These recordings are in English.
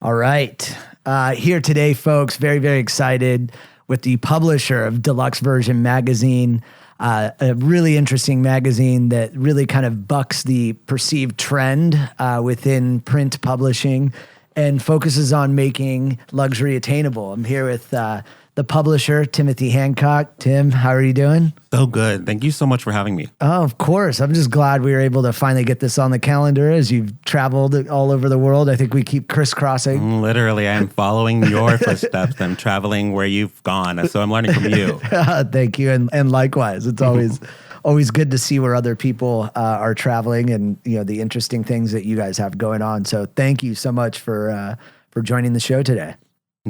All right. Here today, folks, very, very excited with the publisher of Deluxe Version Magazine, a really interesting magazine that really kind of bucks the perceived trend within print publishing and focuses on making luxury attainable. I'm here with the publisher, Timothy Hancock. Tim, how are you doing? So good. Thank you so much for having me. Oh, of course. I'm just glad we were able to finally get this on the calendar as you've traveled all over the world. I think we keep crisscrossing. Literally, I'm following your footsteps. I'm traveling where you've gone. So I'm learning from you. Thank you. And likewise, it's always good to see where other people are traveling and, you know, the interesting things that you guys have going on. So thank you so much for joining the show today.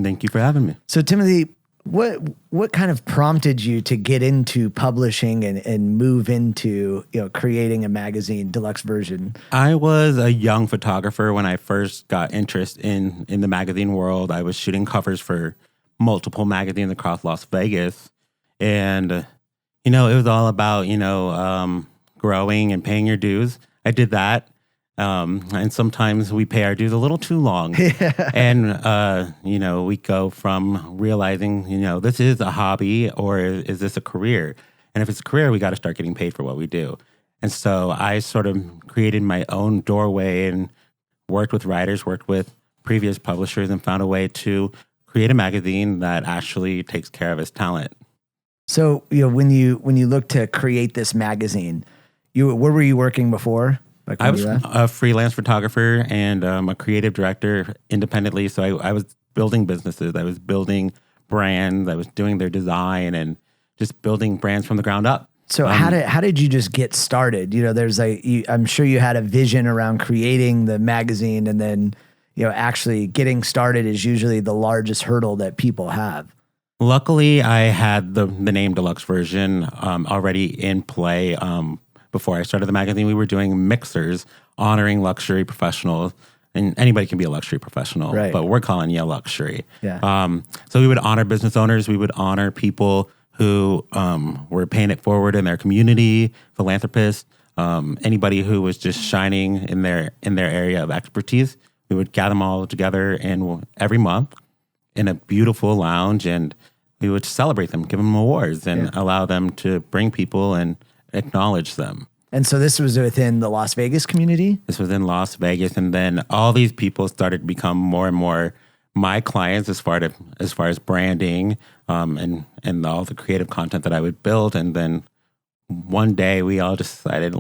Thank you for having me. So Timothy, what kind of prompted you to get into publishing and move into, you know, creating a magazine, Deluxe Version? I was a young photographer when I first got interest in the magazine world. I was shooting covers for multiple magazines across Las Vegas. And, you know, it was all about, growing and paying your dues. I did that. And sometimes we pay our dues a little too long. Yeah. And, we go from realizing, this is a hobby or is this a career? And if it's a career, we got to start getting paid for what we do. And so I sort of created my own doorway and worked with writers, worked with previous publishers, and found a way to create a magazine that actually takes care of its talent. So, when you look to create this magazine, where were you working before? I was a freelance photographer and a creative director independently. So I was building businesses. I was building brands. I was doing their design and just building brands from the ground up. So how did you just get started? I'm sure you had a vision around creating the magazine, and then, actually getting started is usually the largest hurdle that people have. Luckily, I had the name Deluxe Version already in play. Before I started the magazine, we were doing mixers honoring luxury professionals, and anybody can be a luxury professional, right? But we're calling you luxury. Yeah. So we would honor business owners. We would honor people who were paying it forward in their community, philanthropists, anybody who was just shining in their area of expertise. We would gather them all together every month in a beautiful lounge, and we would celebrate them, give them awards, and allow them to bring people and acknowledge them. And so this was within the Las Vegas community? This was in Las Vegas. And then all these people started to become more and more my clients as far as branding and all the creative content that I would build. And then one day we all decided,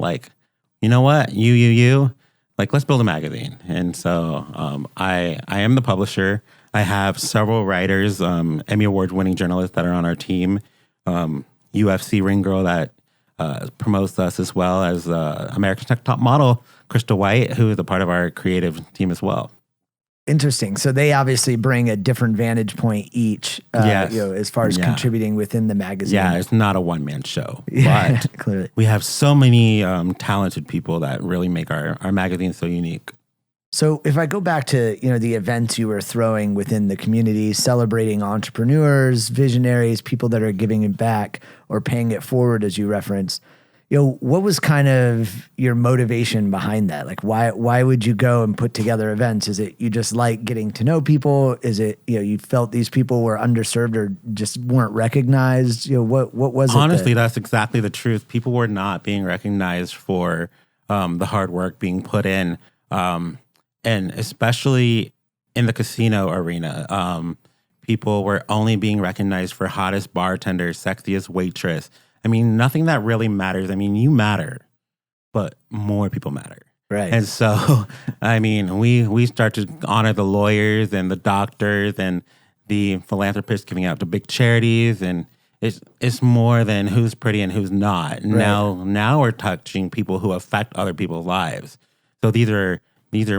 you know what, you, let's build a magazine. And so I am the publisher. I have several writers, Emmy Award winning journalists that are on our team, UFC ring girl that promotes us, as well as America's Next Top Model, Krista White, who is a part of our creative team as well. Interesting. So they obviously bring a different vantage point each, as far as contributing within the magazine. Yeah, it's not a one-man show. But clearly. We have so many talented people that really make our magazine so unique. So if I go back to, the events you were throwing within the community, celebrating entrepreneurs, visionaries, people that are giving it back or paying it forward, as you referenced, what was kind of your motivation behind that? Why would you go and put together events? Is it you just like getting to know people? Is it, you felt these people were underserved or just weren't recognized? What was it? Honestly, that's exactly the truth. People were not being recognized for the hard work being put in. And especially in the casino arena, people were only being recognized for hottest bartender, sexiest waitress. I mean, nothing that really matters. I mean, you matter, but more people matter. Right. And so, I mean, we start to honor the lawyers and the doctors and the philanthropists giving out to big charities. And it's more than who's pretty and who's not. Right. Now we're touching people who affect other people's lives. So these are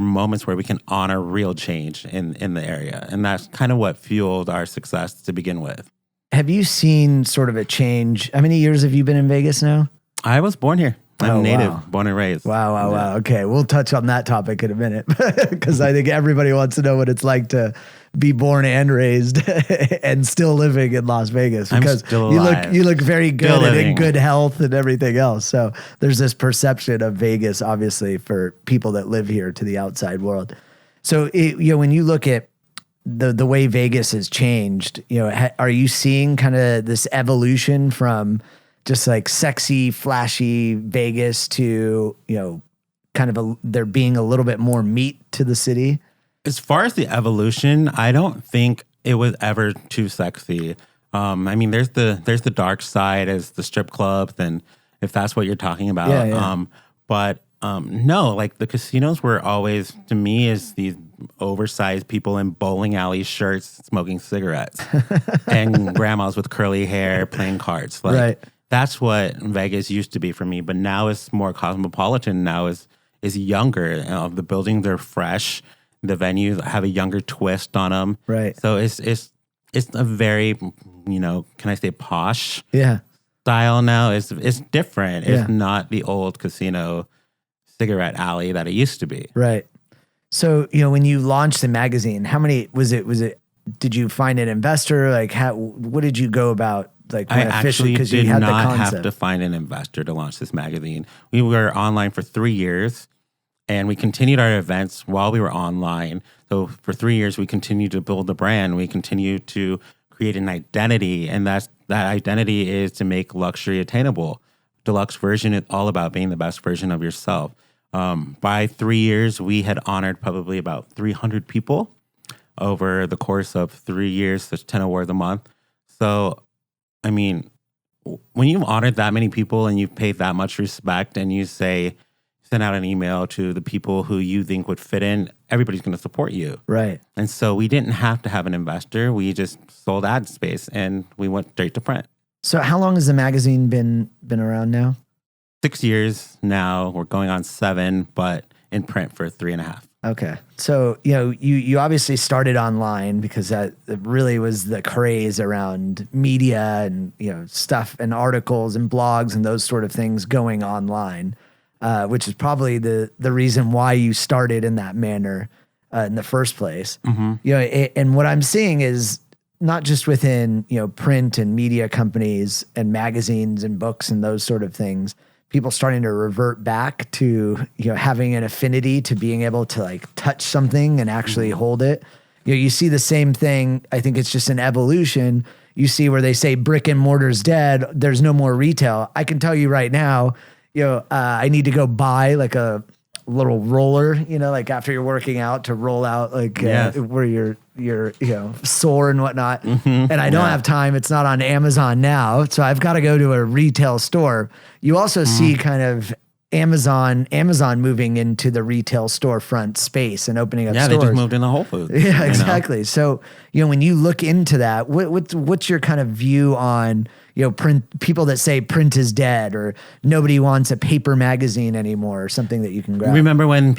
moments where we can honor real change in the area. And that's kind of what fueled our success to begin with. Have you seen sort of a change? How many years have you been in Vegas now? I was born here. I'm native, born and raised. Wow. Okay, we'll touch on that topic in a minute because I think everybody wants to know what it's like to be born and raised and still living in Las Vegas. Because I'm still alive. You look very good and in good health and everything else. So there's this perception of Vegas, obviously, for people that live here to the outside world. So, when you look at the way Vegas has changed, are you seeing kind of this evolution from just like sexy, flashy Vegas to, kind of there being a little bit more meat to the city? As far as the evolution, I don't think it was ever too sexy. There's the dark side as the strip clubs, and if that's what you're talking about. No, like the casinos were always, to me, is these oversized people in bowling alley shirts smoking cigarettes and grandmas with curly hair playing cards. Like, that's what Vegas used to be for me, but now it's more cosmopolitan. Now is younger. The buildings are fresh. The venues have a younger twist on them. Right. So it's a very, can I say posh? Yeah. Style now. It's different. It's not the old casino cigarette alley that it used to be. Right. So, when you launched the magazine, how many was it, did you find an investor? Like what did you go about? Like I actually did not have to find an investor to launch this magazine. We were online for 3 years. And we continued our events while we were online. So for 3 years, we continued to build the brand. We continued to create an identity. And that identity is to make luxury attainable. Deluxe Version is all about being the best version of yourself. By 3 years, we had honored probably about 300 people over the course of 3 years. That's 10 awards a month. So, when you've honored that many people and you've paid that much respect and you send out an email to the people who you think would fit in, everybody's going to support you. Right. And so we didn't have to have an investor. We just sold ad space and we went straight to print. So how long has the magazine been around now? 6 years now. We're going on 7, but in print for 3.5. Okay. So, you obviously started online because that really was the craze around media and, stuff and articles and blogs and those sort of things going online. Which is probably the reason why you started in that manner in the first place. Mm-hmm. And what I'm seeing is not just within, print and media companies and magazines and books and those sort of things, people starting to revert back to, having an affinity to being able to like touch something and actually hold it. You see the same thing. I think it's just an evolution. You see where they say brick and mortar's dead. There's no more retail. I can tell you right now, I need to go buy like a little roller, like after you're working out to roll out like where you're sore and whatnot. Mm-hmm. And I don't have time. It's not on Amazon now. So I've got to go to a retail store. You also see kind of Amazon moving into the retail storefront space and opening up stores. Yeah, they just moved into Whole Foods. Yeah, exactly. So, when you look into that, what's your kind of view on, print, people that say print is dead or nobody wants a paper magazine anymore or something that you can grab? Remember when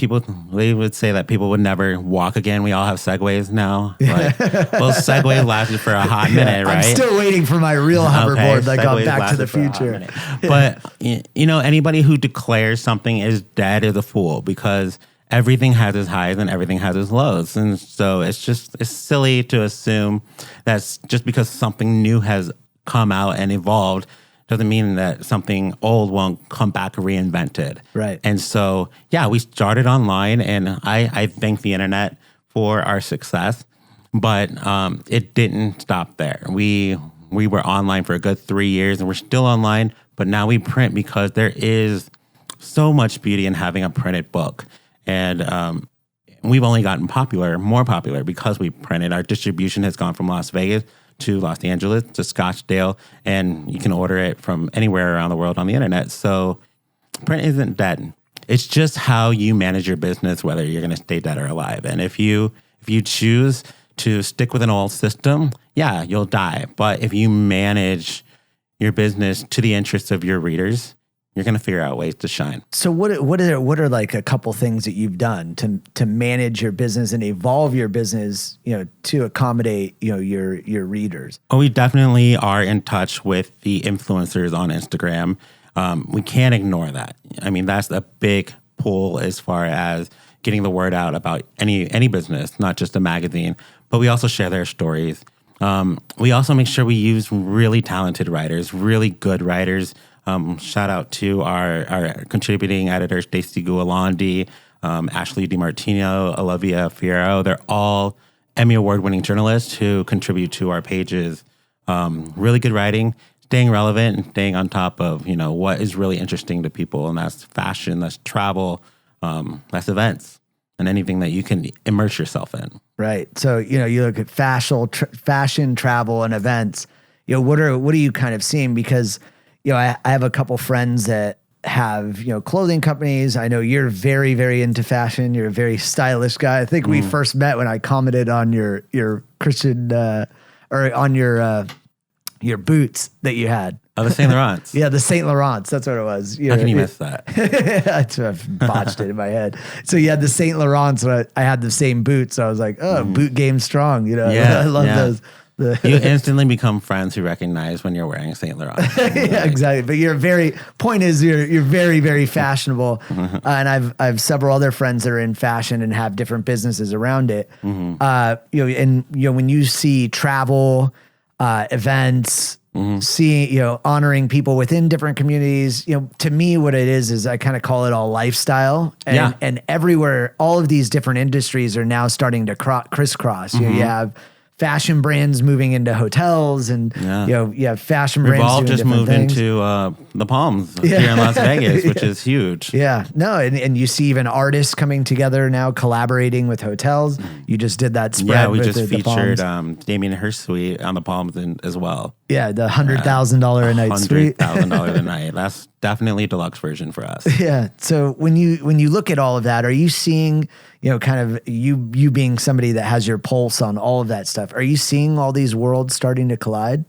they would say that people would never walk again? We all have Segways now. Like, well, Segway lasted for a hot minute, right? I'm still waiting for my real hoverboard that got Back to the Future. But, anybody who declares something is dead is a fool because everything has its highs and everything has its lows. And so it's silly to assume that's just because something new has come out and evolved doesn't mean that something old won't come back reinvented. Right. And so, we started online and I thank the internet for our success, but it didn't stop there. We were online for a good 3 years and we're still online, but now we print because there is so much beauty in having a printed book. And we've only gotten more popular because we printed. Our distribution has gone from Las Vegas to Los Angeles to Scottsdale, and you can order it from anywhere around the world on the internet. So print isn't dead. It's just how you manage your business, whether you're going to stay dead or alive. And if you choose to stick with an old system, you'll die. But if you manage your business to the interests of your readers, you're going to figure out ways to shine. So what are like a couple things that you've done to manage your business and evolve your business, to accommodate, your readers? Oh, we definitely are in touch with the influencers on Instagram. We can't ignore that. That's a big pull as far as getting the word out about any business, not just a magazine, but we also share their stories. We also make sure we use really talented writers, really good writers. Shout out to our contributing editor, Stacey Gualandi. Ashley DiMartino, Olivia Fierro. They're all Emmy Award-winning journalists who contribute to our pages. Really good writing, staying relevant and staying on top of, what is really interesting to people. And that's fashion, that's travel, that's events, and anything that you can immerse yourself in. Right. So, you look at fashion, travel, and events. What are you kind of seeing? Because, I have a couple friends that have, clothing companies. I know you're very, very into fashion. You're a very stylish guy. I think we first met when I commented on your Christian, or on your boots that you had. Oh, the Saint Laurents. Yeah, the Saint Laurents. That's what it was. How can you miss that? I've botched it in my head. So you had the Saint Laurents. I had the same boots. So I was like, boot game strong. Yeah, I love those. You instantly become friends who recognize when you're wearing Saint Laurent. Yeah, exactly. But you're very very, very fashionable. And I've several other friends that are in fashion and have different businesses around it. When you see travel, events, seeing, honoring people within different communities, to me, what it is I kind of call it all lifestyle. And everywhere, all of these different industries are now starting to crisscross. You have fashion brands moving into hotels, and you have fashion brands. We've all doing just different moved things. into the Palms here in Las Vegas, which is huge. Yeah, no, and you see even artists coming together now, collaborating with hotels. You just did that spread. Yeah, we with just the featured Palms. Damien Hirst suite on the Palms as well. Yeah, the $100,000 a night suite. $100,000 a night. That's definitely a deluxe version for us. Yeah. So when you look at all of that, are you seeing, kind of you being somebody that has your pulse on all of that stuff? Are you seeing all these worlds starting to collide?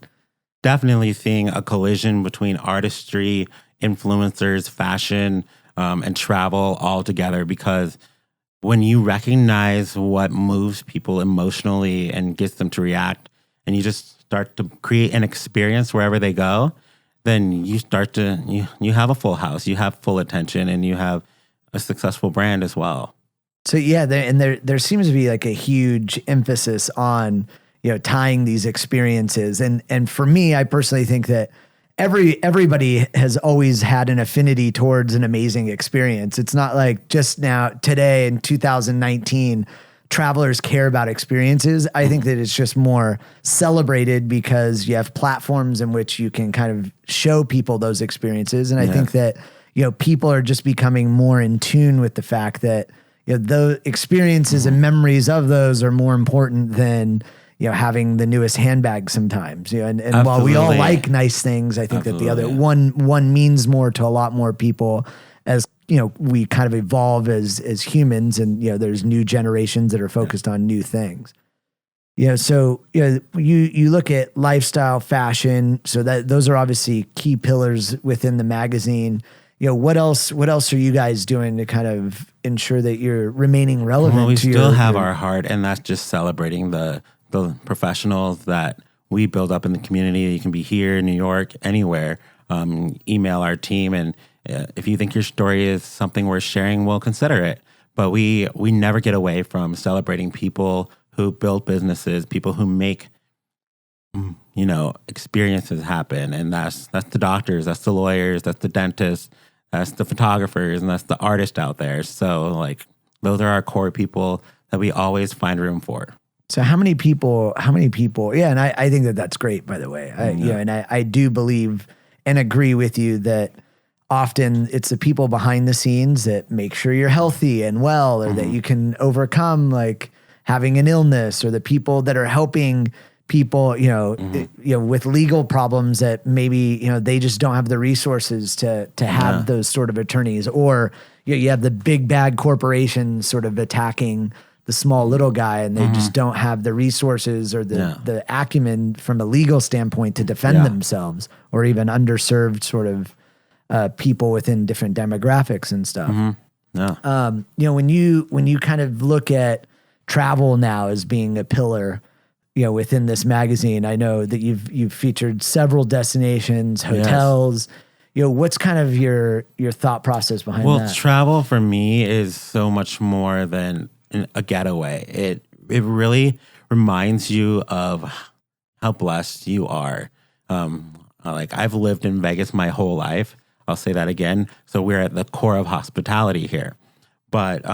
Definitely seeing a collision between artistry, influencers, fashion, and travel all together, because when you recognize what moves people emotionally and gets them to react, and you just start to create an experience wherever they go, then you start to, you have a full house, you have full attention, and you have a successful brand as well. So yeah, there seems to be like a huge emphasis on, tying these experiences. And for me, I personally think that everybody has always had an affinity towards an amazing experience. It's not like just now, today in 2019, travelers care about experiences. I think that it's just more celebrated because you have platforms in which you can kind of show people those experiences. And I think that, people are just becoming more in tune with the fact that, the experiences and memories of those are more important than, having the newest handbag sometimes. And while we all like nice things, I think that the other one means more to a lot more people as, we kind of evolve as humans, and, there's new generations that are focused on new things. So, you look at lifestyle, fashion, so that those are obviously key pillars within the magazine. What else are you guys doing to kind of ensure that you're remaining relevant? Well, we still have our heart, and that's just celebrating the professionals that we build up in the community. You can be here in New York, anywhere. Email our team, and if you think your story is something worth sharing, we'll consider it. But we never get away from celebrating people who build businesses, people who make experiences happen. And that's the doctors, that's the lawyers, that's the dentists, that's the photographers, and that's the artists out there. So those are our core people that we always find room for. So how many people, yeah. And I think that that's great, by the way. And I do believe and agree with you that often it's the people behind the scenes that make sure you're healthy and well, or that you can overcome having an illness, or the people that are helping people, with legal problems that maybe, they just don't have the resources to have those sort of attorneys, or you have the big bad corporations sort of attacking the small little guy, and they just don't have the resources or the acumen from a legal standpoint to defend themselves, or even underserved sort of people within different demographics and stuff. When you kind of look at travel now as being a pillar, within this magazine, I know that you've featured several destinations, hotels. What's kind of your thought process behind that? Well, travel for me is so much more than a getaway. It really reminds you of how blessed you are. I've lived in Vegas my whole life. I'll say that again. So we're at the core of hospitality here. But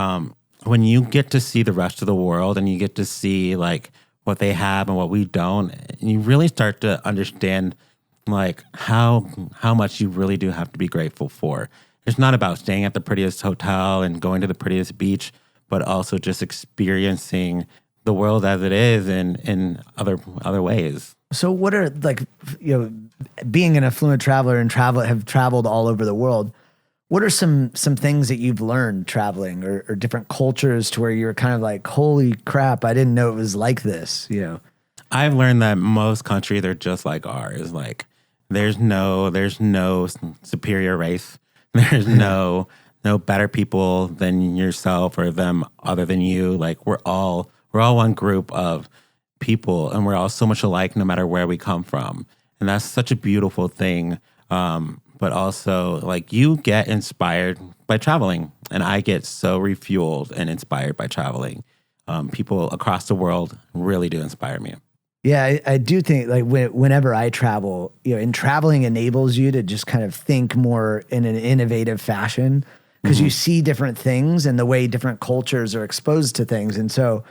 when you get to see the rest of the world and you get to see like what they have and what we don't, you really start to understand like how much you really do have to be grateful for. It's not about staying at the prettiest hotel and going to the prettiest beach, but also just experiencing the world as it is in other ways. So what are like, being an affluent traveler and have traveled all over the world, what are some things that you've learned traveling or different cultures to where you're kind of like, holy crap, I didn't know it was like this, I've learned that most countries are just like ours. Like there's no superior race. There's no better people than yourself or them other than you. Like we're all one group of people, and we're all so much alike no matter where we come from. And that's such a beautiful thing. But also, like, you get inspired by traveling, and I get so refueled and inspired by traveling. People across the world really do inspire me. Yeah, I do think like whenever I travel, and traveling enables you to just kind of think more in an innovative fashion because you see different things and the way different cultures are exposed to things. And so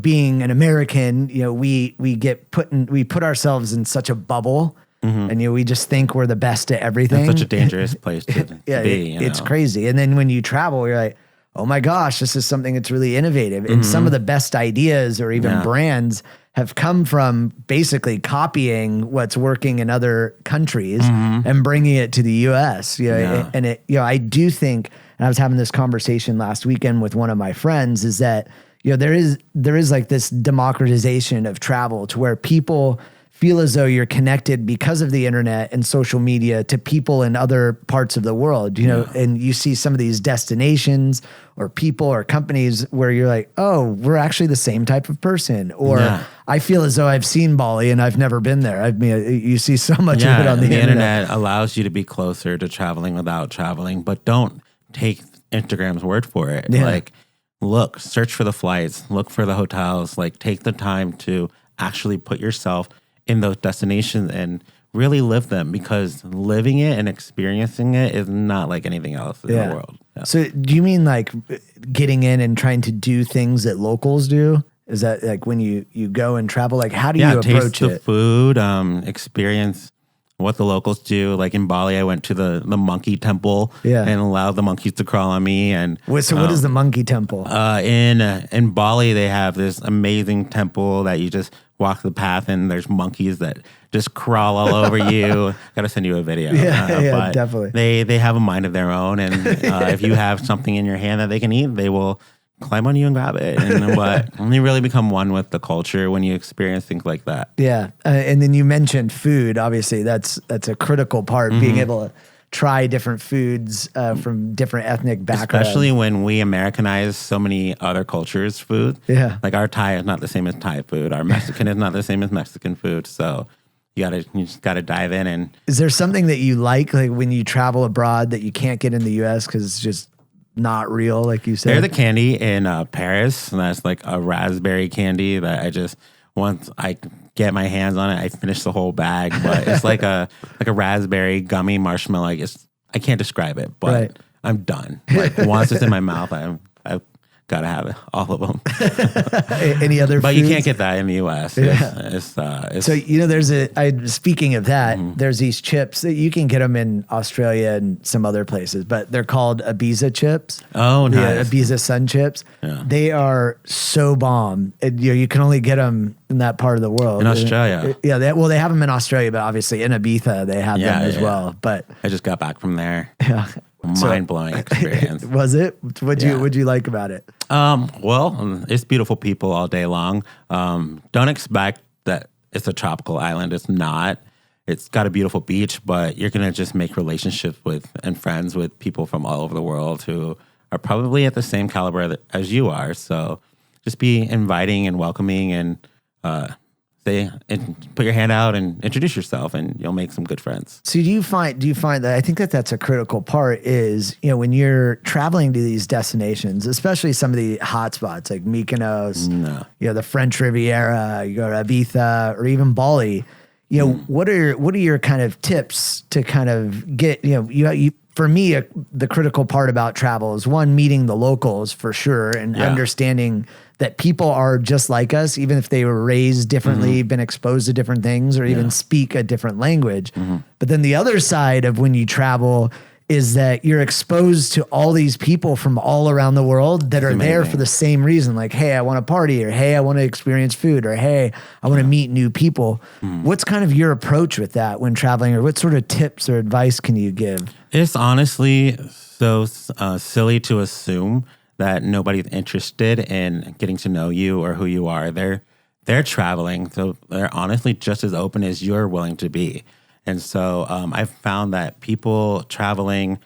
being an American, we put ourselves in such a bubble. And we just think we're the best at everything. That's such a dangerous place to be. It's crazy. And then when you travel, you're like, oh my gosh, this is something that's really innovative. And some of the best ideas or even brands have come from basically copying what's working in other countries and bringing it to the U.S. And I do think, and I was having this conversation last weekend with one of my friends, is that there is like this democratization of travel to where people feel as though you're connected because of the internet and social media to people in other parts of the world, and you see some of these destinations or people or companies where you're like, oh, we're actually the same type of person. Or I feel as though I've seen Bali and I've never been there. I mean, you see so much of it on the internet. The internet allows you to be closer to traveling without traveling, but don't take Instagram's word for it. Yeah. Like, search for the flights, look for the hotels, like take the time to actually put yourself in those destinations and really live them, because living it and experiencing it is not like anything else in the world. Yeah. So do you mean like getting in and trying to do things that locals do? Is that like when you go and travel, like how do you approach taste the food, experience what the locals do. Like in Bali, I went to the monkey temple and allowed the monkeys to crawl on me. And so what is the monkey temple? In Bali, they have this amazing temple that you just walk the path and there's monkeys that just crawl all over you. Got to send you a video. But definitely. They have a mind of their own. And if you have something in your hand that they can eat, they will climb on you and grab it. And you really become one with the culture when you experience things like that. Yeah. And then you mentioned food. Obviously, that's a critical part, being able to try different foods from different ethnic backgrounds. Especially when we Americanize so many other cultures' food. Yeah. Like our Thai is not the same as Thai food. Our Mexican is not the same as Mexican food. So you just gotta dive in. And is there something that you like when you travel abroad that you can't get in the U.S. because it's just not real, like you said? There's a candy in Paris, and that's like a raspberry candy that once I get my hands on it, I finish the whole bag. But it's like a raspberry gummy marshmallow. I can't describe it, but I'm done. Like once it's in my mouth, I've gotta have it, all of them. Any other? But foods? You can't get that in the U.S. So speaking of that, there's these chips that you can get them in Australia and some other places, but they're called Ibiza chips. Oh, nice. Ibiza sun chips. Yeah. They are so bomb. You can only get them in that part of the world. In Australia. Yeah. They have them in Australia, but obviously in Ibiza they have them as well. But I just got back from there. Yeah. Mind-blowing experience. Was it? What'd you like about it? Well, it's beautiful people all day long. Don't expect that it's a tropical island. It's not. It's got a beautiful beach, but you're going to just make relationships and friends with people from all over the world who are probably at the same caliber as you are. So just be inviting and welcoming and put your hand out and introduce yourself, and you'll make some good friends. So do you find that, I think that's a critical part is, when you're traveling to these destinations, especially some of the hot spots like Mykonos, the French Riviera, you go to Ibiza or even Bali, what are your kind of tips to kind of get, for me, the critical part about travel is one, meeting the locals for sure, and understanding that people are just like us, even if they were raised differently, been exposed to different things, or even speak a different language. But then the other side of when you travel is that you're exposed to all these people from all around the world that are there for the same reason. Like, hey, I want to party, or hey, I want to experience food, or hey, I want to meet new people. What's kind of your approach with that when traveling, or what sort of tips or advice can you give? It's honestly so silly to assume that nobody's interested in getting to know you or who you are. They're traveling, so they're honestly just as open as you're willing to be. And so I've found that people traveling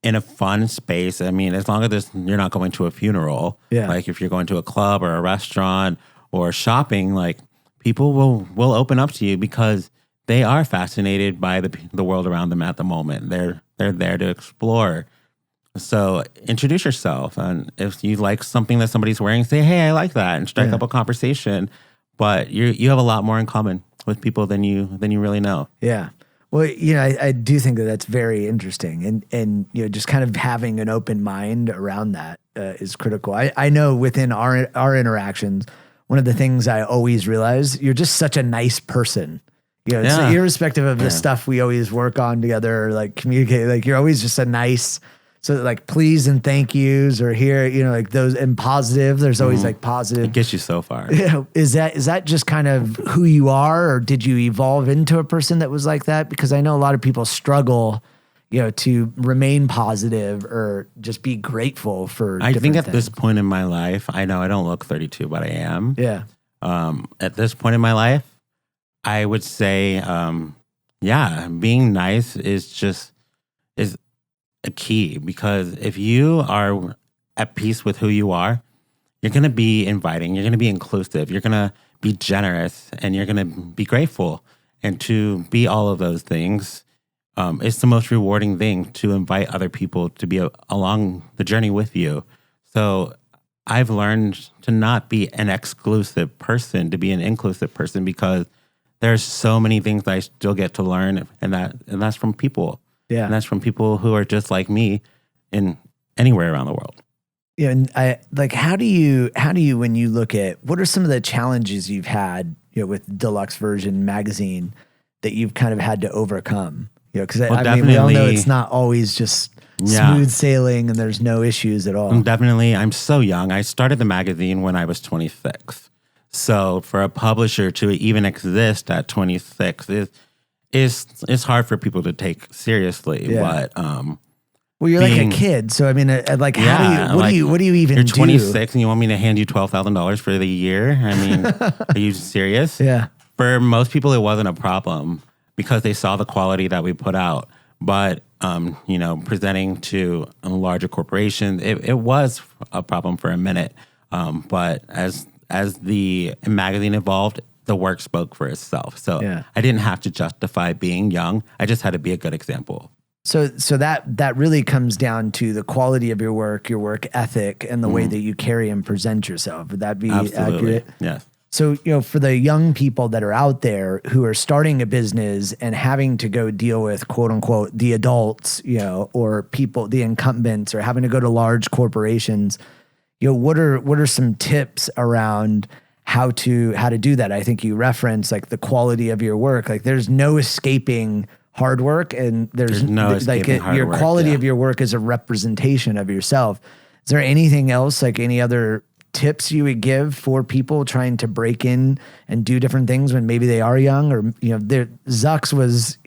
in a fun space, I mean, as long as you're not going to a funeral, like if you're going to a club or a restaurant or shopping, like people will open up to you because they are fascinated by the world around them at the moment. They're there to explore. So introduce yourself, and if you like something that somebody's wearing, say, "Hey, I like that," and strike up a conversation. But you have a lot more in common with people than you really know. Yeah. Well, I do think that that's very interesting, and just kind of having an open mind around that is critical. I know within our interactions, one of the things I always realize, you're just such a nice person. So irrespective of the stuff we always work on together, or like communicate, like you're always just a nice. So like please and thank yous, or here, like those, and positive. There's always like positive. It gets you so far. Is that just kind of who you are, or did you evolve into a person that was like that? Because I know a lot of people struggle, to remain positive or just be grateful for. I think at this point in my life, I know I don't look 32, but I am. Yeah. At this point in my life, I would say, being nice is a key, because if you are at peace with who you are, you're going to be inviting, you're going to be inclusive, you're going to be generous, and you're going to be grateful. And to be all of those things, it's the most rewarding thing, to invite other people to be along the journey with you. So I've learned to not be an exclusive person, to be an inclusive person, because there's so many things that I still get to learn, and that's from people. Yeah. And that's from people who are just like me in anywhere around the world. Yeah. And how do you, when you look at, what are some of the challenges you've had, with Deluxe Version Magazine that you've kind of had to overcome? Because I mean, we all know it's not always just smooth sailing and there's no issues at all. I'm so young. I started the magazine when I was 26. So for a publisher to even exist at 26 it's hard for people to take seriously, but well, you're like a kid, so I mean, what do you even do? You're 26 and you want me to hand you $12,000 for the year? I mean, are you serious? Yeah. For most people, it wasn't a problem because they saw the quality that we put out. But presenting to larger corporations, it was a problem for a minute. But as the magazine evolved, the work spoke for itself. So I didn't have to justify being young. I just had to be a good example. So that really comes down to the quality of your work ethic, and the way that you carry and present yourself. Would that be accurate? Yes. So, for the young people that are out there who are starting a business and having to go deal with, quote unquote, the adults, or people, the incumbents, or having to go to large corporations, what are some tips around how to do that? I think you referenced like the quality of your work. Like there's no escaping hard work, and there's no escaping hard work. Your quality of your work is a representation of yourself. Is there anything else, like any other tips you would give for people trying to break in and do different things when maybe they are young? Or Zucks was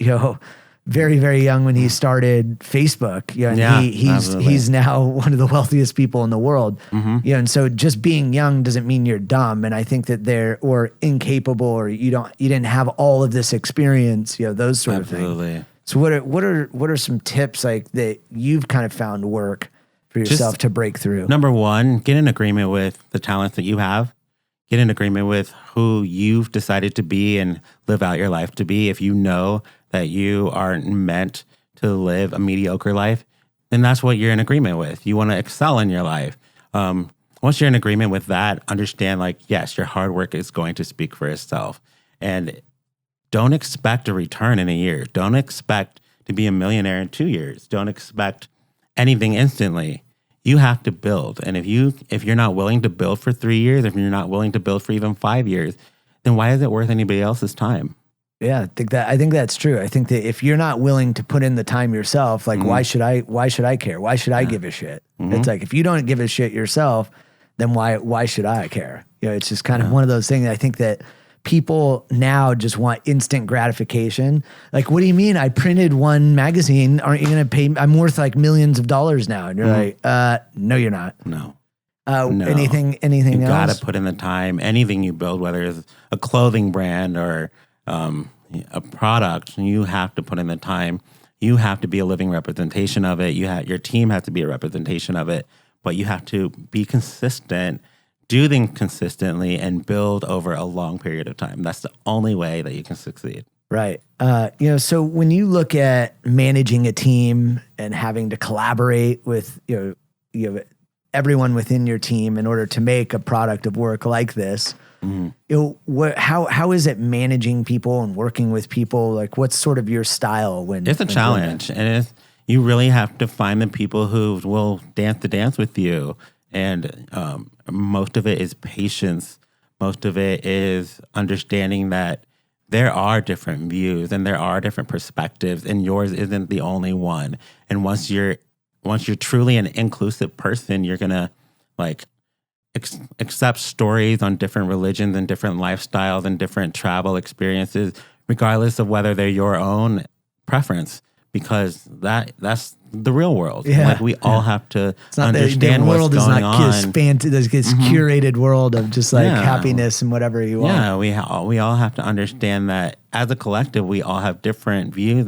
very, very young when he started Facebook. And he's now one of the wealthiest people in the world. And so just being young doesn't mean you're dumb. And I think that or incapable, or you didn't have all of this experience, those sort of things. So what are some tips like that you've kind of found work for yourself to break through? Number one, get in agreement with the talents that you have. Get in agreement with who you've decided to be and live out your life to be. If you know that you aren't meant to live a mediocre life, then that's what you're in agreement with. You want to excel in your life. Once you're in agreement with that, understand yes, your hard work is going to speak for itself. And don't expect a return in a year. Don't expect to be a millionaire in 2 years. Don't expect anything instantly. You have to build. And if you're not willing to build for 3 years, if you're not willing to build for even 5 years, then why is it worth anybody else's time? Yeah, I think that's true. I think that if you're not willing to put in the time yourself, like why should I care? Why should I give a shit? It's like if you don't give a shit yourself, then why should I care? It's just kind of one of those things. I think that people now just want instant gratification. Like, what do you mean? I printed one magazine. Aren't you going to pay? I'm worth like millions of dollars now. And you're like, no, you're not. No. Anything You else? got to put in the time. Anything you build, whether it's a clothing brand or a product, you have to put in the time. You have to be a living representation of it. Your team has to be a representation of it, but you have to be consistent, do things consistently, and build over a long period of time. That's the only way that you can succeed. Right. So when you look at managing a team and having to collaborate with, everyone within your team in order to make a product of work like this, how is it managing people and working with people? Like, what's sort of your style when it's a challenge, and you really have to find the people who will dance the dance with you. And most of it is patience. Most of it is understanding that there are different views and there are different perspectives, and yours isn't the only one. And once you're truly an inclusive person, you're gonna accept stories on different religions and different lifestyles and different travel experiences, regardless of whether they're your own preference, because that's the real world. Yeah. We all have to the understand world what's going on. This curated world of just happiness and whatever you want. Yeah, we all have to understand that as a collective, we all have different views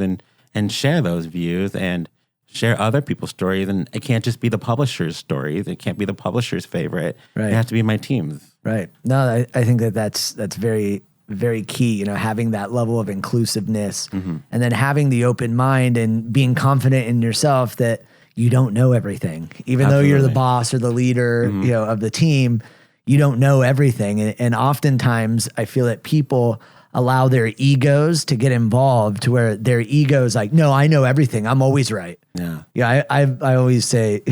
and share those views and share other people's stories. And it can't just be the publisher's stories. It can't be the publisher's favorite. Right. It has to be my team's. Right. No, I think that's very, very key, having that level of inclusiveness and then having the open mind and being confident in yourself that you don't know everything. Even though you're the boss or the leader, of the team, you don't know everything. And oftentimes I feel that people allow their egos to get involved to where their ego is like, no, I know everything. I'm always right. Yeah. Yeah. I always say,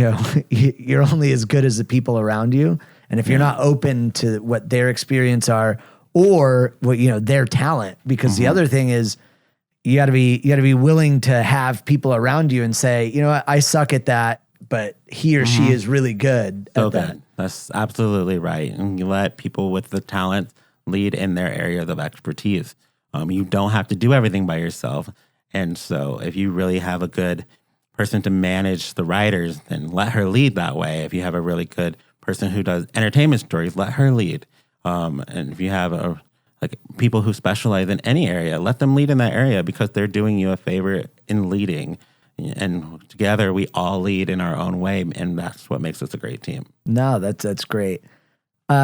you're only as good as the people around you. And if you're not open to what their experience are or what, their talent, because the other thing is you gotta be willing to have people around you and say, what, I suck at that, but he or she is really good at that. That's absolutely right. And you let people with the talent lead in their areas of expertise. You don't have to do everything by yourself. And so if you really have a good person to manage the writers, then let her lead that way. If you have a really good person who does entertainment stories, let her lead. And if you have people who specialize in any area, let them lead in that area because they're doing you a favor in leading. And together we all lead in our own way, and that's what makes us a great team. No, that's great.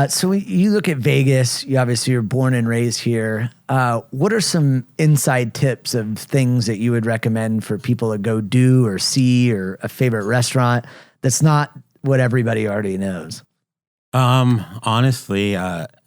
So you look at Vegas, you're born and raised here. What are some inside tips of things that you would recommend for people to go do or see, or a favorite restaurant that's not what everybody already knows? Honestly,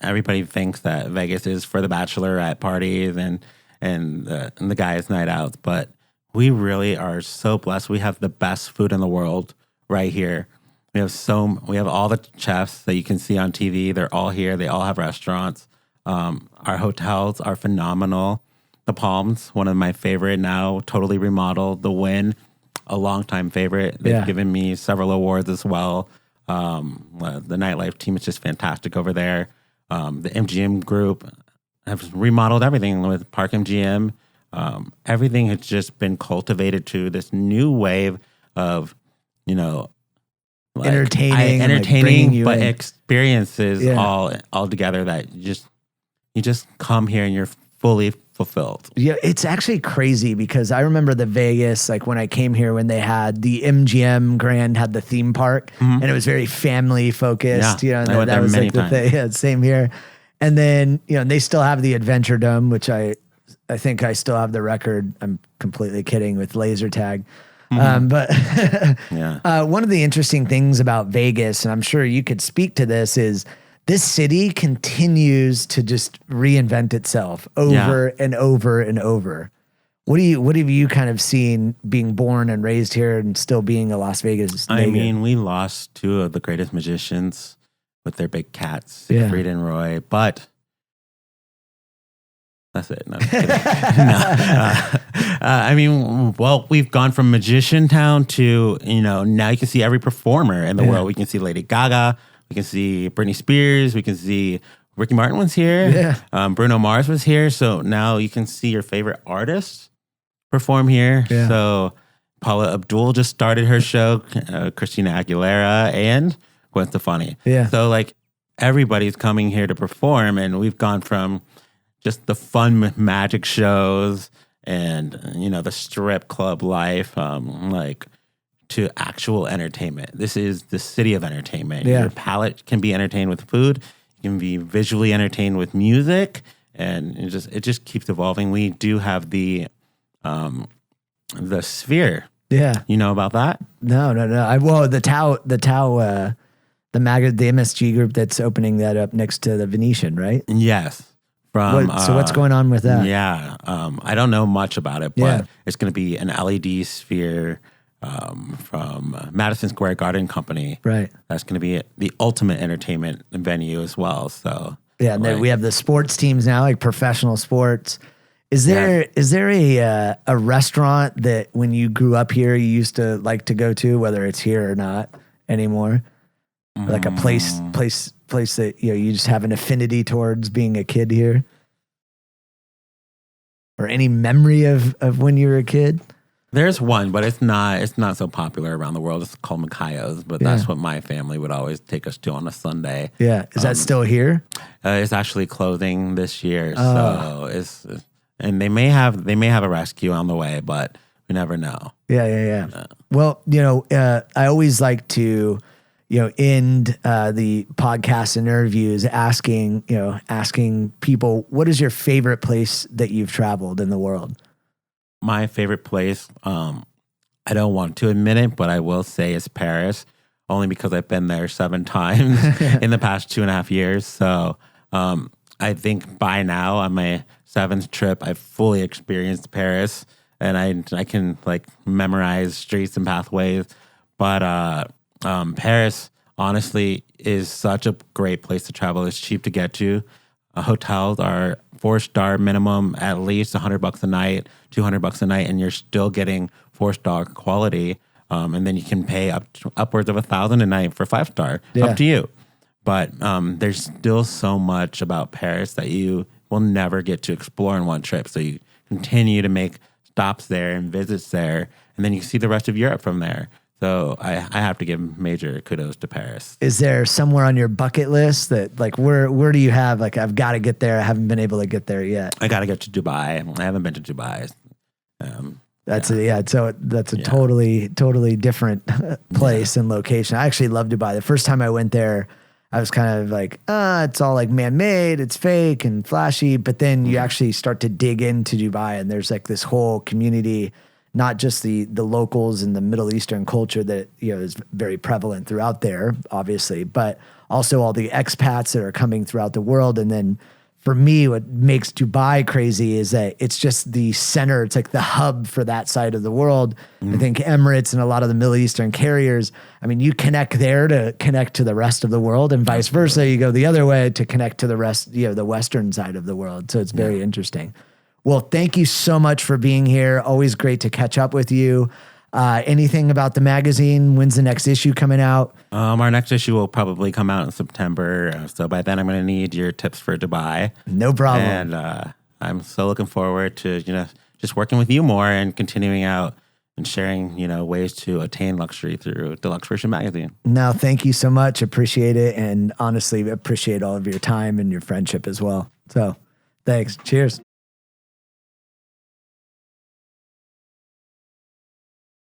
everybody thinks that Vegas is for the bachelorette parties and the guys' night outs, but we really are so blessed. We have the best food in the world right here. We have all the chefs that you can see on TV. They're all here. They all have restaurants. Our hotels are phenomenal. The Palms, one of my favorite now, totally remodeled. The Wynn, a longtime favorite. They've given me several awards as well. The nightlife team is just fantastic over there. The MGM group have remodeled everything with Park MGM. Everything has just been cultivated to this new wave of, entertaining, but experiences all together that you just come here and you're fully fulfilled. Yeah, it's actually crazy because I remember the Vegas, when I came here, when they had the MGM Grand had the theme park and it was very family focused. And that was many times. the thing. Yeah, same here. And then they still have the Adventure Dome, which I think I still have the record. I'm completely kidding with laser tag. But one of the interesting things about Vegas, and I'm sure you could speak to this, is this city continues to just reinvent itself over and over and over. What have you kind of seen being born and raised here and still being a Las Vegas native? I mean, we lost two of the greatest magicians with their big cats, Siegfried and Roy, but that's it. No, I'm kidding. I mean, well, we've gone from magician town to, now you can see every performer in the world. We can see Lady Gaga. We can see Britney Spears. We can see Ricky Martin was here. Yeah. Bruno Mars was here. So now you can see your favorite artists perform here. Yeah. So Paula Abdul just started her show, Christina Aguilera and Gwen Stefani. Yeah. So like everybody's coming here to perform, and we've gone from just the fun magic shows and, the strip club life, to actual entertainment. This is the city of entertainment. Yeah. Your palate can be entertained with food. You can be visually entertained with music, and it just keeps evolving. We do have the Sphere. Yeah. You know about that? No. The MSG group that's opening that up next to the Venetian, right? Yes. So what's going on with that? Yeah. I don't know much about it, but it's going to be an LED sphere from Madison Square Garden Company. Right. That's going to be the ultimate entertainment venue as well. So yeah, and then we have the sports teams now, like professional sports. Is there a restaurant that when you grew up here you used to like to go to, whether it's here or not anymore? Like a place that you just have an affinity towards being a kid here? Or any memory of when you were a kid? There's one, but it's not so popular around the world. It's called Mikhail's, but that's what my family would always take us to on a Sunday. Yeah. Is that still here? It's actually closing this year. So and they may have a rescue on the way, but we never know. Yeah. Well, I always like to end the podcast and interviews asking people, what is your favorite place that you've traveled in the world? My favorite place, I don't want to admit it, but I will say is Paris, only because I've been there 7 times in the past 2.5 years. So I think by now on my 7th trip, I've fully experienced Paris, and I can like memorize streets and pathways. But Paris, honestly, is such a great place to travel. It's cheap to get to. Hotels are 4-star minimum, at least $100 a night, $200 a night, and you're still getting 4-star quality. And then you can pay upwards of $1,000 a night for 5-star. Up to you. But there's still so much about Paris that you will never get to explore in one trip. So you continue to make stops there and visits there, and then you see the rest of Europe from there. So I have to give major kudos to Paris. Is there somewhere on your bucket list that like where do you have like I've got to get there? I haven't been able to get there yet. I got to get to Dubai. I haven't been to Dubai. So that's a totally different place and location. I actually love Dubai. The first time I went there, I was kind of like, it's all like man-made, it's fake and flashy. But then you actually start to dig into Dubai, and there's like this whole community, not just the locals and the Middle Eastern culture that is very prevalent throughout there, obviously, but also all the expats that are coming throughout the world. And then for me, what makes Dubai crazy is that it's just the center. It's like the hub for that side of the world. I think Emirates and a lot of the Middle Eastern carriers, I mean, you connect there to connect to the rest of the world, and vice versa. You go the other way to connect to the rest, the Western side of the world. So it's very interesting. Well, thank you so much for being here. Always great to catch up with you. Anything about the magazine? When's the next issue coming out? Our next issue will probably come out in September. So by then I'm going to need your tips for Dubai. No problem. And I'm so looking forward to, just working with you more and continuing out and sharing, ways to attain luxury through Deluxe Version Magazine. No, thank you so much. Appreciate it. And honestly, appreciate all of your time and your friendship as well. So thanks. Cheers.